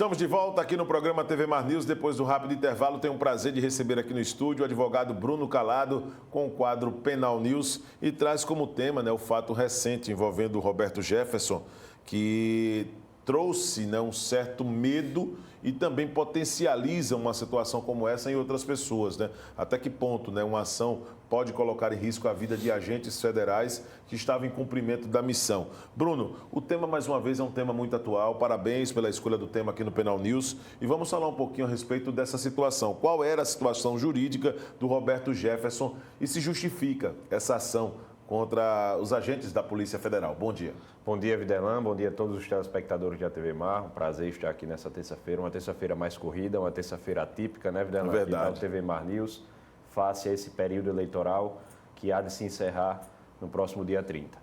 Estamos de volta aqui no programa TV Mar News. Depois do rápido intervalo, tenho o prazer de receber aqui no estúdio o advogado Bruno Calado com o quadro Penal News e traz como tema o fato recente envolvendo o Roberto Jefferson, que trouxe um certo medo e também potencializa uma situação como essa em outras pessoas. Até que ponto uma ação pode colocar em risco a vida de agentes federais que estavam em cumprimento da missão. Bruno, o tema mais uma vez é um tema muito atual. Parabéns pela escolha do tema aqui no Penal News. E vamos falar um pouquinho a respeito dessa situação. Qual era a situação jurídica do Roberto Jefferson e se justifica essa ação contra os agentes da Polícia Federal? Bom dia. Bom dia, Videlan. Bom dia a todos os telespectadores da TV Mar. Um prazer estar aqui nessa terça-feira. Uma terça-feira mais corrida, uma terça-feira atípica, né, Videlan? Verdade. Aqui na TV Mar News, face a esse período eleitoral que há de se encerrar no próximo dia 30.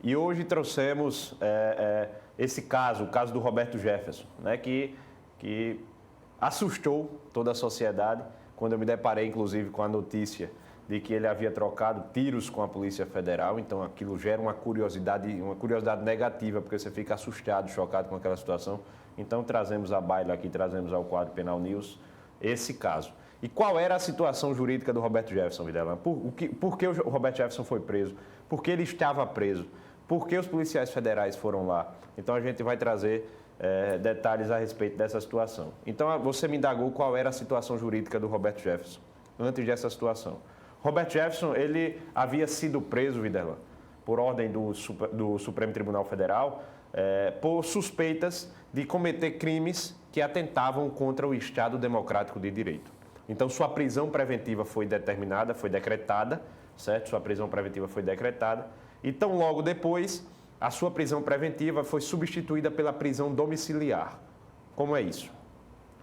E hoje trouxemos esse caso, o caso do Roberto Jefferson, né, que assustou toda a sociedade quando eu me deparei, inclusive, com a notícia de que ele havia trocado tiros com a Polícia Federal. Então, aquilo gera uma curiosidade negativa, porque você fica assustado, chocado com aquela situação. Então, trazemos à baila aqui, trazemos ao quadro Penal News esse caso. E qual era a situação jurídica do Roberto Jefferson, Videlan? Por que o Roberto Jefferson foi preso? Por que ele estava preso? Por que os policiais federais foram lá? Então, a gente vai trazer detalhes a respeito dessa situação. Então, você me indagou qual era a situação jurídica do Roberto Jefferson antes dessa situação. Roberto Jefferson, ele havia sido preso, Videlan, por ordem do Supremo Tribunal Federal, por suspeitas de cometer crimes que atentavam contra o Estado Democrático de Direito. Então, sua prisão preventiva foi determinada, foi decretada, certo? Sua prisão preventiva foi decretada. Então, logo depois, a sua prisão preventiva foi substituída pela prisão domiciliar. Como é isso?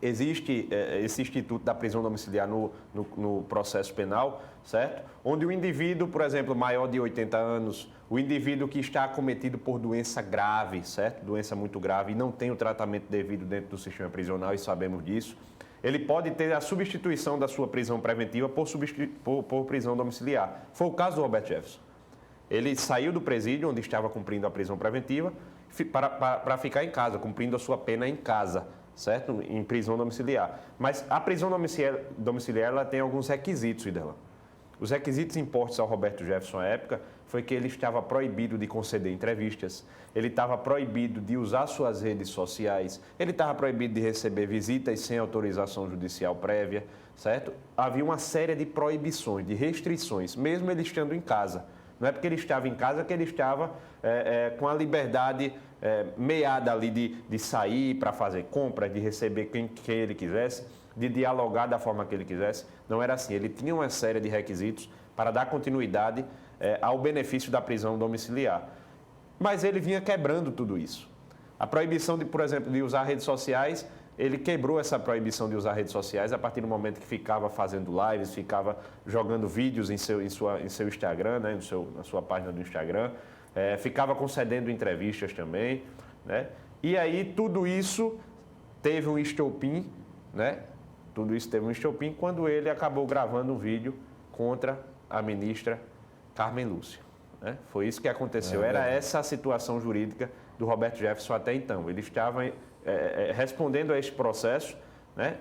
Existe esse instituto da prisão domiciliar no processo penal, certo? Onde o indivíduo, por exemplo, maior de 80 anos, o indivíduo que está acometido por doença grave, certo? Doença muito grave e não tem o tratamento devido dentro do sistema prisional, e sabemos disso, ele pode ter a substituição da sua prisão preventiva por prisão domiciliar. Foi o caso do Roberto Jefferson. Ele saiu do presídio, onde estava cumprindo a prisão preventiva, para ficar em casa, cumprindo a sua pena em casa, certo? Em prisão domiciliar. Mas a prisão domiciliar ela tem alguns requisitos, Videlan. Os requisitos impostos ao Roberto Jefferson à época foi que ele estava proibido de conceder entrevistas, ele estava proibido de usar suas redes sociais, ele estava proibido de receber visitas sem autorização judicial prévia, certo? Havia uma série de proibições, de restrições, mesmo ele estando em casa. Não é porque ele estava em casa que ele estava com a liberdade meada ali de sair para fazer compras, de receber quem ele quisesse, de dialogar da forma que ele quisesse. Não era assim. Ele tinha uma série de requisitos para dar continuidade ao benefício da prisão domiciliar. Mas ele vinha quebrando tudo isso. A proibição, por exemplo, de usar redes sociais, ele quebrou essa proibição de usar redes sociais a partir do momento que ficava fazendo lives, ficava jogando vídeos em seu Instagram, né, na sua página do Instagram, ficava concedendo entrevistas também, né? E aí tudo isso teve um estopim, né? Tudo isso teve um estopim quando ele acabou gravando um vídeo contra a ministra Carmen Lúcia, né? Foi isso que aconteceu. Era essa a situação jurídica do Roberto Jefferson até então. Ele estava respondendo a este processo, né,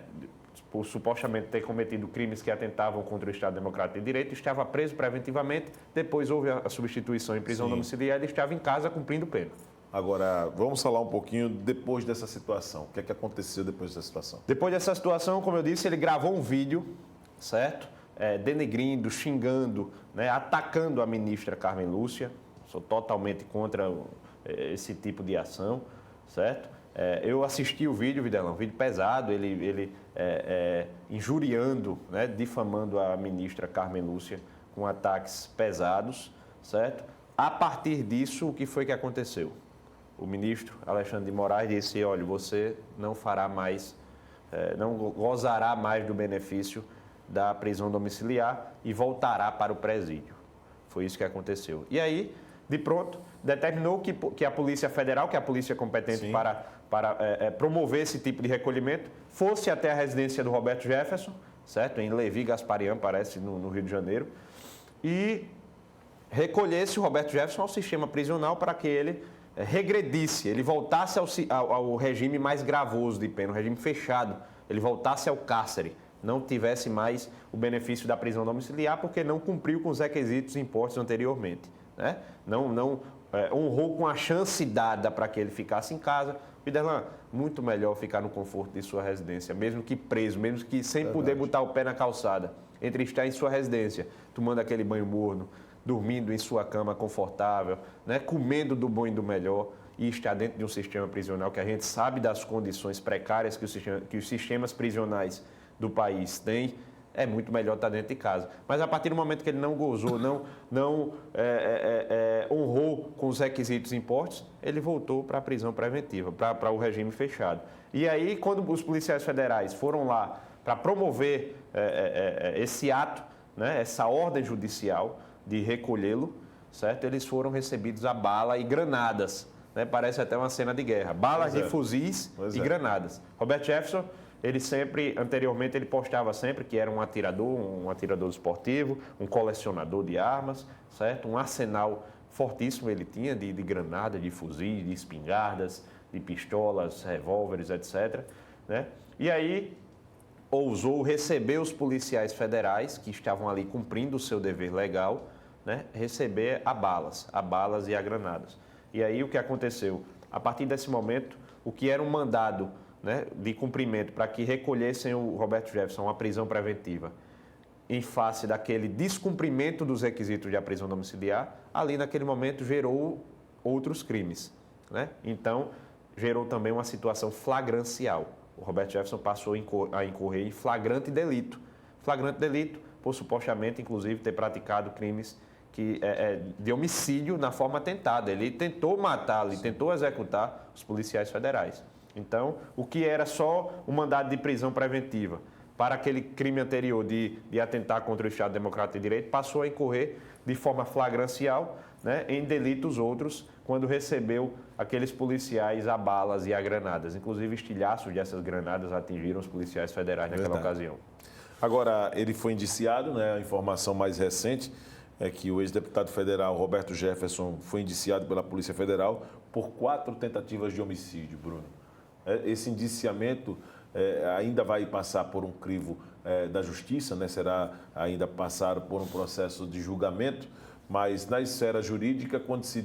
por supostamente ter cometido crimes que atentavam contra o Estado Democrático de Direito, estava preso preventivamente, depois houve a substituição em prisão domiciliar, ele estava em casa cumprindo pena. Agora, vamos falar um pouquinho depois dessa situação. O que é que aconteceu depois dessa situação? Depois dessa situação, como eu disse, ele gravou um vídeo, certo? Denegrindo, xingando, né, atacando a ministra Carmen Lúcia. Sou totalmente contra esse tipo de ação, certo? Eu assisti o vídeo, Videlan, um vídeo pesado, ele injuriando, né, difamando a ministra Carmen Lúcia com ataques pesados, certo? A partir disso, o que foi que aconteceu? O ministro Alexandre de Moraes disse: olha, você não fará mais, não gozará mais do benefício da prisão domiciliar e voltará para o presídio. Foi isso que aconteceu. E aí, de pronto, determinou que a Polícia Federal, que é a polícia competente para promover esse tipo de recolhimento, fosse até a residência do Roberto Jefferson, certo? Em Levi Gasparian, parece, no Rio de Janeiro, e recolhesse o Roberto Jefferson ao sistema prisional para que ele regredisse, ele voltasse ao regime mais gravoso de pena, o regime fechado, ele voltasse ao cárcere, não tivesse mais o benefício da prisão domiciliar porque não cumpriu com os requisitos impostos anteriormente, né? Não honrou com a chance dada para que ele ficasse em casa. Viderlan, muito melhor ficar no conforto de sua residência, mesmo que preso, mesmo que sem poder botar o pé na calçada, entre estar em sua residência, tomando aquele banho morno, dormindo em sua cama confortável, né, comendo do bom e do melhor, e estar dentro de um sistema prisional que a gente sabe das condições precárias que os sistemas prisionais do país têm, é muito melhor estar dentro de casa. Mas a partir do momento que ele não gozou, não honrou com os requisitos impostos, ele voltou para a prisão preventiva, para o regime fechado. E aí, quando os policiais federais foram lá para promover esse ato, né, essa ordem judicial de recolhê-lo, certo? Eles foram recebidos a bala e granadas, né? Parece até uma cena de guerra. Balas de fuzis e granadas. Roberto Jefferson, ele sempre, anteriormente, ele postava sempre que era um atirador esportivo, um colecionador de armas, certo? Um arsenal fortíssimo ele tinha de granada, de fuzis, de espingardas, de pistolas, revólveres, etc., né? E aí ousou receber os policiais federais que estavam ali cumprindo o seu dever legal, né? Receber a balas e a granadas. E aí o que aconteceu? A partir desse momento, o que era um mandado, né, de cumprimento para que recolhessem o Roberto Jefferson a uma prisão preventiva, em face daquele descumprimento dos requisitos de prisão domiciliar, ali naquele momento gerou outros crimes, né? Então, gerou também uma situação flagrancial. O Roberto Jefferson passou a incorrer em flagrante delito. Flagrante delito por supostamente, inclusive, ter praticado crimes de homicídio na forma tentada. Ele tentou matar, ele tentou executar os policiais federais. Então, o que era só um mandado de prisão preventiva para aquele crime anterior de atentar contra o Estado Democrático de Direito, passou a incorrer de forma flagrancial, né, em delitos outros, quando recebeu aqueles policiais a balas e a granadas. Inclusive, estilhaços dessas granadas atingiram os policiais federais naquela ocasião. Agora, ele foi indiciado, né? A informação mais recente é que o ex-deputado federal Roberto Jefferson foi indiciado pela Polícia Federal por 4 tentativas de homicídio, Bruno. Esse indiciamento ainda vai passar por um crivo da Justiça, né? Será ainda passar por um processo de julgamento, mas na esfera jurídica, quando se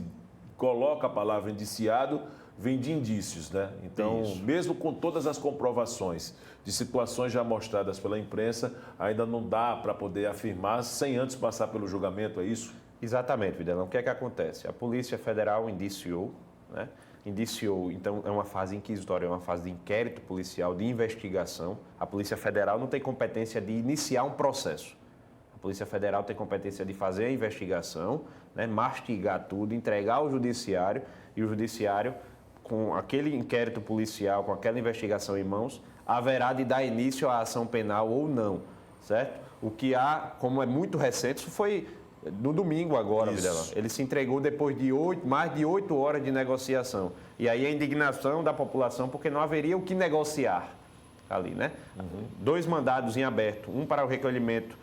coloca a palavra indiciado, vem de indícios, né? Então, mesmo com todas as comprovações de situações já mostradas pela imprensa, ainda não dá para poder afirmar sem antes passar pelo julgamento, é isso? Exatamente, Videlão. O que é que acontece? A Polícia Federal indiciou, né? Indiciou, então é uma fase inquisitória, é uma fase de inquérito policial, de investigação. A Polícia Federal não tem competência de iniciar um processo. A Polícia Federal tem competência de fazer a investigação, né, mastigar tudo, entregar ao Judiciário, e o Judiciário, com aquele inquérito policial, com aquela investigação em mãos, haverá de dar início à ação penal ou não, certo? O que há, como é muito recente, isso foi no domingo agora, Videlão. Ele se entregou depois de mais de 8 horas de negociação. E aí a indignação da população, porque não haveria o que negociar ali, né? 2 mandados em aberto, um para o recolhimento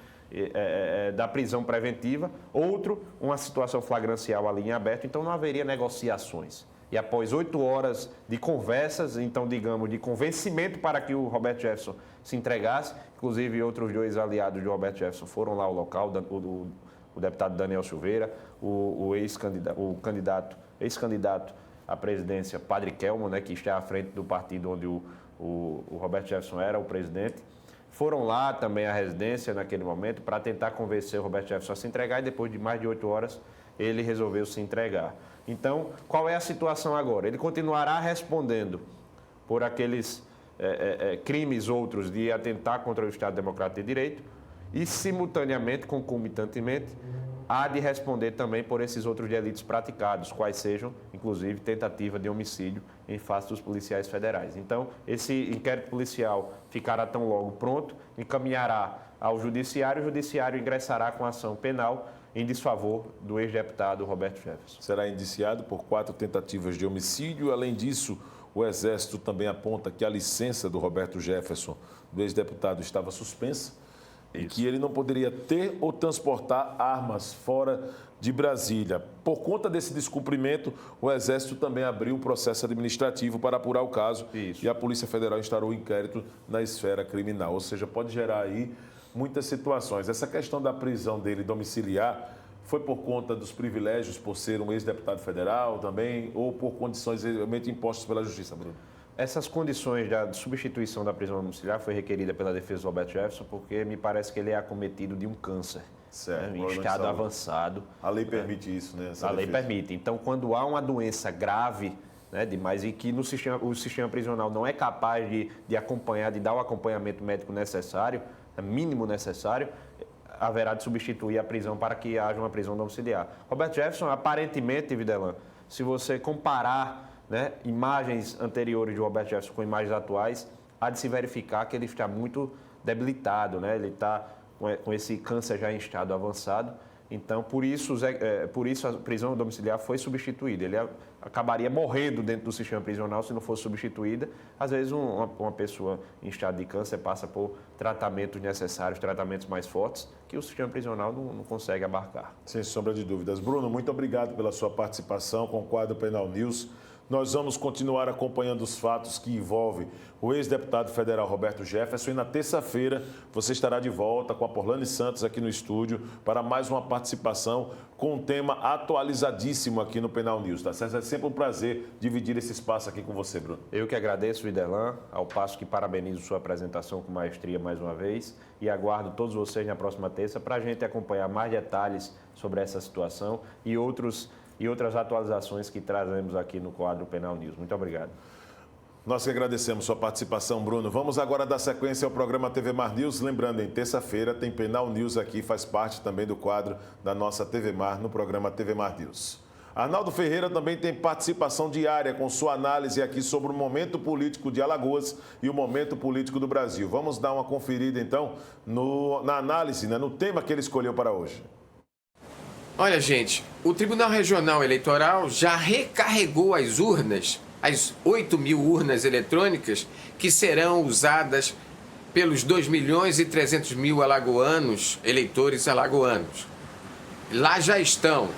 da prisão preventiva, outro, uma situação flagrancial ali em aberto, então não haveria negociações. E após 8 horas de conversas, então, digamos, de convencimento para que o Roberto Jefferson se entregasse, inclusive outros 2 aliados de Roberto Jefferson foram lá ao local, o deputado Daniel Silveira, o ex-candidato à presidência, Padre Kelmo, né, que está à frente do partido onde o Roberto Jefferson era o presidente, foram lá também à residência naquele momento para tentar convencer o Roberto Jefferson a se entregar, e depois de mais de 8 horas ele resolveu se entregar. Então, qual é a situação agora? Ele continuará respondendo por aqueles crimes outros de atentar contra o Estado Democrático de Direito e, simultaneamente, concomitantemente, há de responder também por esses outros delitos praticados, quais sejam, inclusive, tentativa de homicídio em face dos policiais federais. Então, esse inquérito policial ficará tão logo pronto, encaminhará ao Judiciário, o Judiciário ingressará com ação penal em desfavor do ex-deputado Roberto Jefferson. Será indiciado por 4 tentativas de homicídio. Além disso, o Exército também aponta que a licença do Roberto Jefferson, do ex-deputado, estava suspensa. e que ele não poderia ter ou transportar armas fora de Brasília. Por conta desse descumprimento, o Exército também abriu um processo administrativo para apurar o caso e a Polícia Federal instaurou um inquérito na esfera criminal. Ou seja, pode gerar aí muitas situações. Essa questão da prisão dele domiciliar foi por conta dos privilégios, por ser um ex-deputado federal também, ou por condições realmente impostas pela Justiça, Bruno? Essas condições de substituição da prisão domiciliar foi requerida pela defesa do Roberto Jefferson porque me parece que ele é acometido de um câncer, certo, em estado avançado. A lei permite isso, né? A lei permite. Então, quando há uma doença grave, né, demais, e que o sistema prisional não é capaz de acompanhar, de dar o acompanhamento médico necessário, mínimo necessário, haverá de substituir a prisão para que haja uma prisão domiciliar. Roberto Jefferson, aparentemente, Videlan, se você comparar, né, imagens anteriores de Roberto Jefferson com imagens atuais, há de se verificar que ele está muito debilitado, né? Ele está com esse câncer já em estado avançado. Então, por isso a prisão domiciliar foi substituída. Ele acabaria morrendo dentro do sistema prisional se não fosse substituída. Às vezes, uma pessoa em estado de câncer passa por tratamentos necessários, tratamentos mais fortes, que o sistema prisional não consegue abarcar. Sem sombra de dúvidas. Bruno, muito obrigado pela sua participação com o quadro Penal News. Nós vamos continuar acompanhando os fatos que envolvem o ex-deputado federal Roberto Jefferson e na terça-feira você estará de volta com a Porlane Santos aqui no estúdio para mais uma participação com um tema atualizadíssimo aqui no Penal News, tá certo? É sempre um prazer dividir esse espaço aqui com você, Bruno. Eu que agradeço, Videlan, ao passo que parabenizo sua apresentação com maestria mais uma vez e aguardo todos vocês na próxima terça para a gente acompanhar mais detalhes sobre essa situação e outras atualizações que trazemos aqui no quadro Penal News. Muito obrigado. Nós que agradecemos sua participação, Bruno. Vamos agora dar sequência ao programa TV Mar News. Lembrando, em terça-feira tem Penal News aqui, faz parte também do quadro da nossa TV Mar, no programa TV Mar News. Arnaldo Ferreira também tem participação diária com sua análise aqui sobre o momento político de Alagoas e o momento político do Brasil. Vamos dar uma conferida, então, na análise, né, no tema que ele escolheu para hoje. Olha, gente, o Tribunal Regional Eleitoral já recarregou as urnas, as 8.000 urnas eletrônicas que serão usadas pelos 2.300.000 alagoanos, eleitores alagoanos. Lá já estão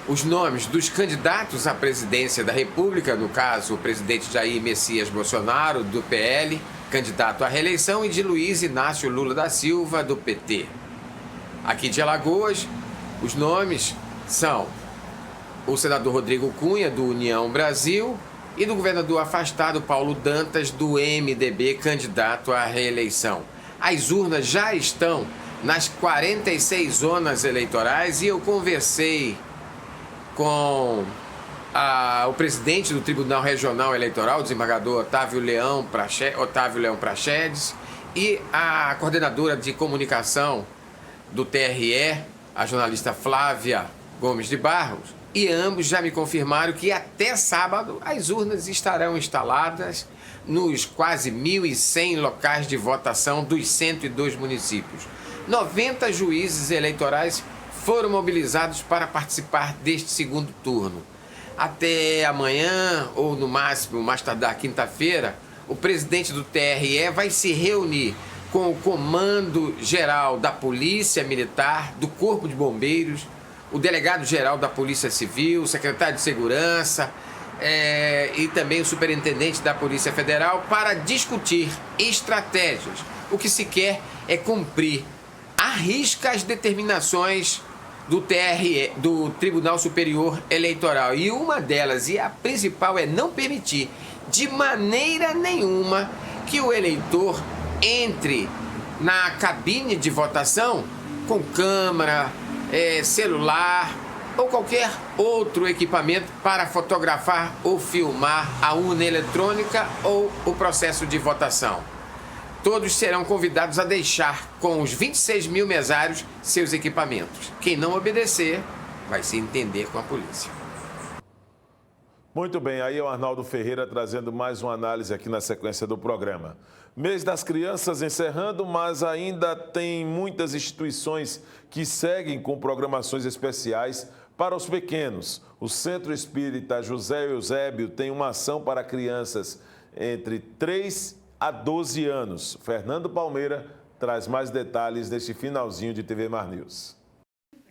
os nomes dos candidatos à presidência da República, no caso, o presidente Jair Messias Bolsonaro, do PL, candidato à reeleição, e de Luiz Inácio Lula da Silva, do PT. Aqui de Alagoas, os nomes são o senador Rodrigo Cunha, do União Brasil, e do governador afastado Paulo Dantas, do MDB, candidato à reeleição. As urnas já estão nas 46 zonas eleitorais e eu conversei com o presidente do Tribunal Regional Eleitoral, o desembargador Otávio Leão Prachedes, e a coordenadora de comunicação do TRE, a jornalista Flávia Gomes de Barros, e ambos já me confirmaram que até sábado as urnas estarão instaladas nos quase 1.100 locais de votação dos 102 municípios. 90 juízes eleitorais foram mobilizados para participar deste segundo turno. Até amanhã, ou no máximo, mais tardar quinta-feira, o presidente do TRE vai se reunir com o Comando Geral da Polícia Militar, do Corpo de Bombeiros, o Delegado-Geral da Polícia Civil, o Secretário de Segurança e também o Superintendente da Polícia Federal para discutir estratégias. O que se quer é cumprir à risca as determinações do TRE, do Tribunal Superior Eleitoral. E uma delas, e a principal, é não permitir de maneira nenhuma que o eleitor entre na cabine de votação com câmera, celular ou qualquer outro equipamento para fotografar ou filmar a urna eletrônica ou o processo de votação. Todos serão convidados a deixar com os 26 mil mesários seus equipamentos. Quem não obedecer vai se entender com a polícia. Muito bem, aí é o Arnaldo Ferreira trazendo mais uma análise aqui na sequência do programa. Mês das Crianças encerrando, mas ainda tem muitas instituições que seguem com programações especiais para os pequenos. O Centro Espírita José Eusébio tem uma ação para crianças entre 3 a 12 anos. Fernando Palmeira traz mais detalhes deste finalzinho de TV Mar News.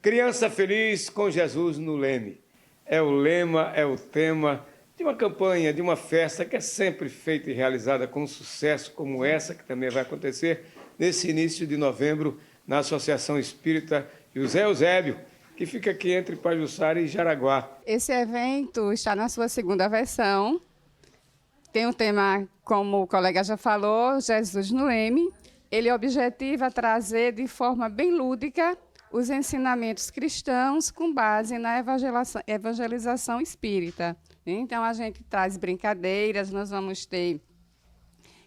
Criança feliz com Jesus no leme. É o lema, é o tema de uma campanha, de uma festa que é sempre feita e realizada com sucesso, como essa, que também vai acontecer nesse início de novembro, na Associação Espírita José Eusébio, que fica aqui entre Pajuçara e Jaraguá. Esse evento está na sua segunda versão. Tem um tema, como o colega já falou, Jesus no leme. Ele objetiva trazer de forma bem lúdica os ensinamentos cristãos com base na evangelização espírita. Então, a gente traz brincadeiras, nós vamos ter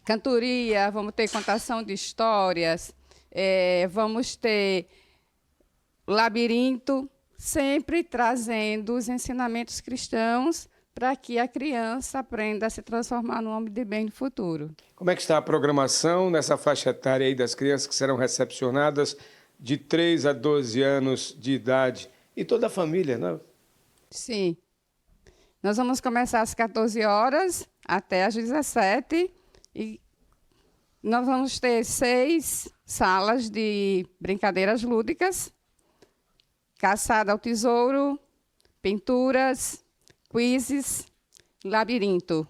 cantoria, vamos ter contação de histórias, vamos ter labirinto, sempre trazendo os ensinamentos cristãos para que a criança aprenda a se transformar num homem de bem no futuro. Como é que está a programação nessa faixa etária aí das crianças que serão recepcionadas de 3 a 12 anos de idade? E toda a família, né? Sim. Nós vamos começar às 14 horas até às 17 e nós vamos ter 6 salas de brincadeiras lúdicas, caçada ao tesouro, pinturas, quizzes, labirinto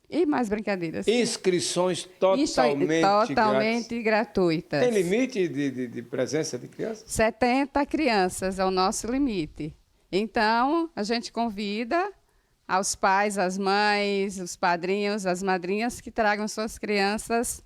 e mais brincadeiras. Inscrições totalmente gratuitas. Tem limite de presença de crianças? 70 crianças é o nosso limite. Então, a gente convida aos pais, às mães, os padrinhos, as madrinhas que tragam suas crianças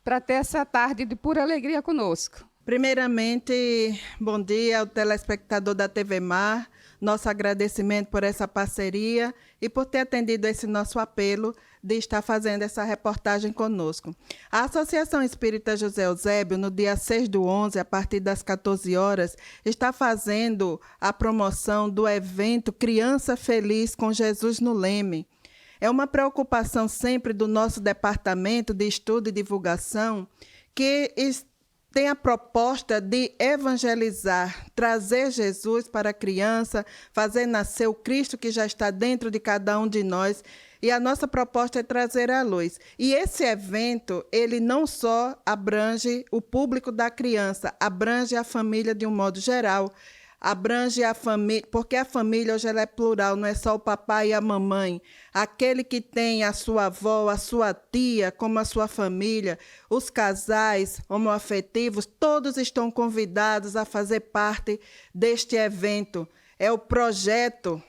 para ter essa tarde de pura alegria conosco. Primeiramente, bom dia ao telespectador da TV Mar. Nosso agradecimento por essa parceria e por ter atendido esse nosso apelo de estar fazendo essa reportagem conosco. A Associação Espírita José Eusébio, no dia 6/11, a partir das 14 horas, está fazendo a promoção do evento Criança Feliz com Jesus no Leme. É uma preocupação sempre do nosso Departamento de Estudo e Divulgação, que tem a proposta de evangelizar, trazer Jesus para a criança, fazer nascer o Cristo que já está dentro de cada um de nós. E a nossa proposta é trazer a luz. E esse evento, ele não só abrange o público da criança, abrange a família de um modo geral. Abrange a família, porque a família hoje ela é plural, não é só o papai e a mamãe. Aquele que tem a sua avó, a sua tia, como a sua família, os casais homoafetivos, todos estão convidados a fazer parte deste evento. É o projeto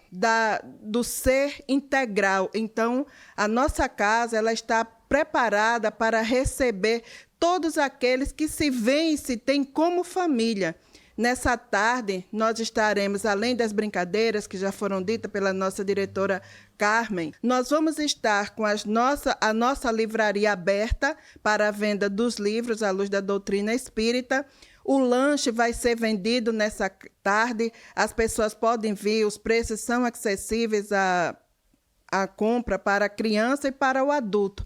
do ser integral. Então, a nossa casa ela está preparada para receber todos aqueles que se veem e se têm como família. Nessa tarde, nós estaremos, além das brincadeiras que já foram ditas pela nossa diretora Carmen, nós vamos estar com a nossa livraria aberta para a venda dos livros à luz da doutrina espírita. O lanche vai ser vendido nessa tarde, as pessoas podem vir, os preços são acessíveis à compra para a criança e para o adulto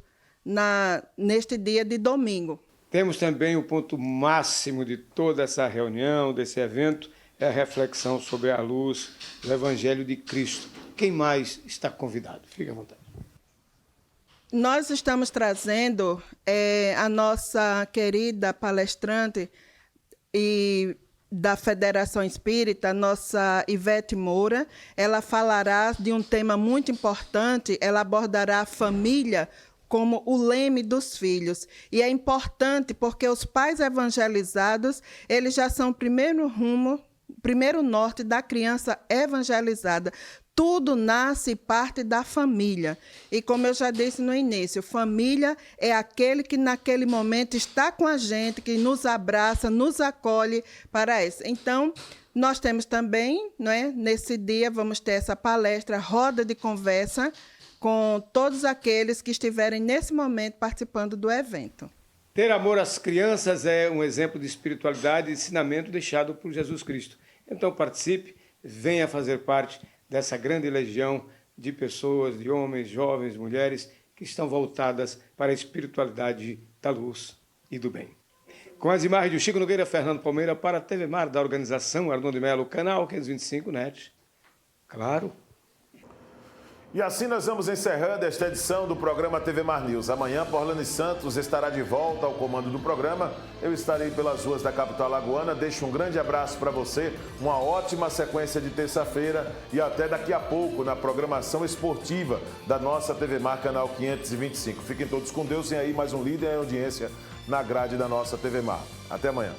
neste dia de domingo. Temos também o ponto máximo de toda essa reunião, desse evento, é a reflexão sobre a luz do Evangelho de Cristo. Quem mais está convidado? Fique à vontade. Nós estamos trazendo a nossa querida palestrante e da Federação Espírita, a nossa Ivete Moura. Ela falará de um tema muito importante, ela abordará a família como o leme dos filhos. E é importante porque os pais evangelizados, eles já são o primeiro norte da criança evangelizada. Tudo nasce e parte da família. E como eu já disse no início, família é aquele que naquele momento está com a gente, que nos abraça, nos acolhe para isso. Então, nós temos também, nesse dia, vamos ter essa palestra, roda de conversa, com todos aqueles que estiverem nesse momento participando do evento. Ter amor às crianças é um exemplo de espiritualidade e ensinamento deixado por Jesus Cristo. Então participe, venha fazer parte dessa grande legião de pessoas, de homens, jovens, mulheres, que estão voltadas para a espiritualidade da luz e do bem. Com as imagens de Chico Nogueira, Fernando Palmeira, para a TV Mar, da organização Arnon de Melo, canal 525 NET. Claro. E assim nós vamos encerrando esta edição do programa TV Mar News. Amanhã, Porlane Santos estará de volta ao comando do programa. Eu estarei pelas ruas da capital alagoana. Deixo um grande abraço para você, uma ótima sequência de terça-feira e até daqui a pouco na programação esportiva da nossa TV Mar, canal 525. Fiquem todos com Deus e aí mais um líder em audiência na grade da nossa TV Mar. Até amanhã.